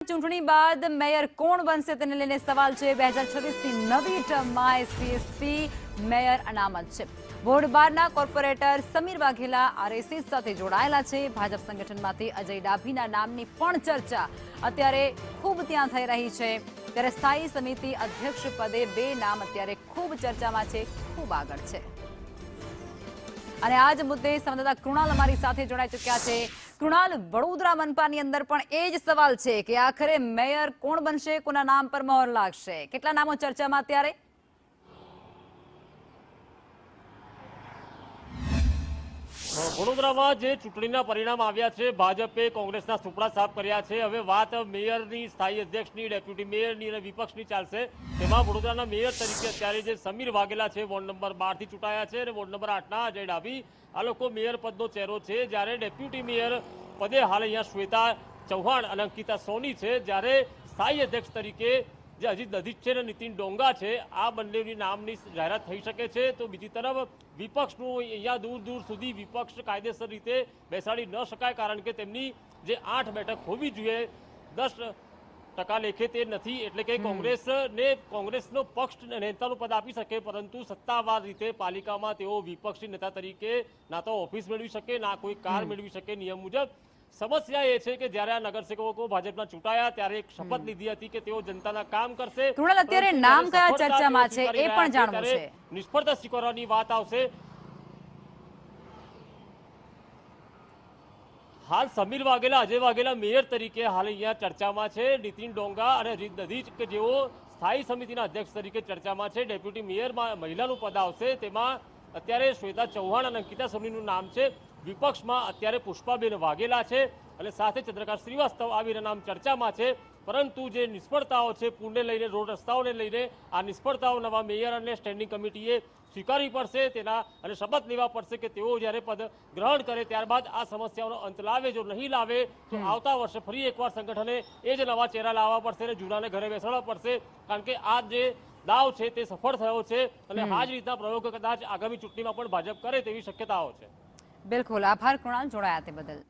ચૂંટણી બાદ મેયર કોણ બનશે તેને લઈને સવાલ છે। 2026ની નવી ટર્મમાં એસસી/એસટી મેયર અનામત છે। વોર્ડ 12ના કોર્પોરેટર સમીર વાઘેલા આરએસએસ સાથે જોડાયેલા છે। ભાજપ સંગઠનમાંથી અજય ડાભીના નામની પણ ચર્ચા અત્યારે ખૂબ ત્યાં થઈ રહી છે। ત્યારે સ્થાયી સમિતિ અધ્યક્ષ પદે 2 નામ અત્યારે ખૂબ ચર્ચામાં છે, ખૂબ આગળ છે। અને આ જ મુદ્દે સંવાદદાતા કૃણાલ અમારી સાથે જોડાઈ ચૂક્યા છે। કૃણાલ, વડોદરા મનપાની અંદર પણ એ જ સવાલ છે કે આખરે મેયર કોણ બનશે, કોના નામ પર મહોર લાગશે, કેટલા નામો ચર્ચામાં અત્યારે? વડોદરામાં જે ચૂંટણીના પરિણામ આવ્યા છે, ભાજપે કોંગ્રેસના સુપડા સાફ કર્યા છે। હવે વાત મેયરની, સ્થાયી અધ્યક્ષની, ડેપ્યુટી મેયરની અને વિપક્ષની ચાલશે। તેમાં વડોદરાના મેયર તરીકે અત્યારે જે સમીર વાઘેલા છે, વોર્ડ નંબર 12 થી ચૂંટાયા છે, અને વોર્ડ નંબર 8ના અજય ડાભી આ લોકો મેયર પદનો ચહેરો છે। જ્યારે ડેપ્યુટી મેયર પદે હાલ અહીંયા શ્વેતા ચૌહાણ અને અંકિતા સોની છે। જ્યારે સ્થાયી અધ્યક્ષ તરીકે જે અજીત દધીચ છે અને નીતિન ડોંગા છે, આ બંનેની નામની જાહેરાત થઈ શકે છે। તો બીજી તરફ વિપક્ષનું અહીંયા દૂર દૂર સુધી વિપક્ષ કાયદેસર રીતે બેસાડી ન શકાય, કારણ કે તેમની જે 8 બેઠક હોવી જોઈએ 10% લેખે તે નથી। એટલે કે કોંગ્રેસનો પક્ષ નેતાનું પદ આપી શકે, પરંતુ સત્તાવાર રીતે પાલિકામાં તેઓ વિપક્ષી નેતા તરીકે ના તો ઓફિસ મેળવી શકે, ના કોઈ કાર મેળવી શકે નિયમ મુજબ। સમસ્યા એ છે કે જ્યારે આ નગરસેવકો ભાજપના ચૂંટાયા ત્યારે એક શપથ લીધી હતી કે તેઓ જનતાના કામ કરશે। કૃણાલ, અત્યારે નામ કયા ચર્ચામાં છે એ પણ જાણવું છે। નિષ્ફળતા સ્વીકારવાની વાત આવશે। હાલ સમીર વાઘેલા, અજય વાઘેલા મેયર તરીકે હાલ અહીંયા ચર્ચામાં છે। નીતિન ડોંગા અને અજીત દધીચ કે જેઓ સ્થાયી સમિતિના અધ્યક્ષ તરીકે ચર્ચામાં છે। ડેપ્યુટી મેયરમાં મહિલાનું પદ આવશે, તેમાં અત્યારે શ્વેતા ચૌહાણ અને અંકિતા સોનીનું નામ છે। વિપક્ષમાં અત્યારે પુષ્પાબેન વાઘેલા છે અને સાથે ચંદ્રકાંત શ્રીવાસ્તવ આવીના નામ ચર્ચામાં છે। પરંતુ જે નિષ્ફળતાઓ છે પૂરને લઈને, રોડ રસ્તાઓને લઈને, આ નિષ્ફળતાઓ નવા મેયર અને સ્ટેન્ડિંગ કમિટીએ સ્વીકારવી પડશે તેના અને શપથ લેવા પડશે કે તેઓ જ્યારે પદ ગ્રહણ કરે ત્યારબાદ આ સમસ્યાઓનો અંત લાવે। જો નહીં લાવે તો આવતા વર્ષે ફરી એકવાર સંગઠને એ જ નવા ચહેરા લાવવા પડશે અને જૂનાને ઘરે બેસાડવા પડશે, કારણ કે આ જે દાવ છે તે સફળ થયો છે અને આ જ રીતના પ્રયોગ કદાચ આગામી ચૂંટણીમાં પણ ભાજપ કરે તેવી શક્યતાઓ છે। બિલકુલ, આભાર કૃણાલ જોડાયા તે બદલ।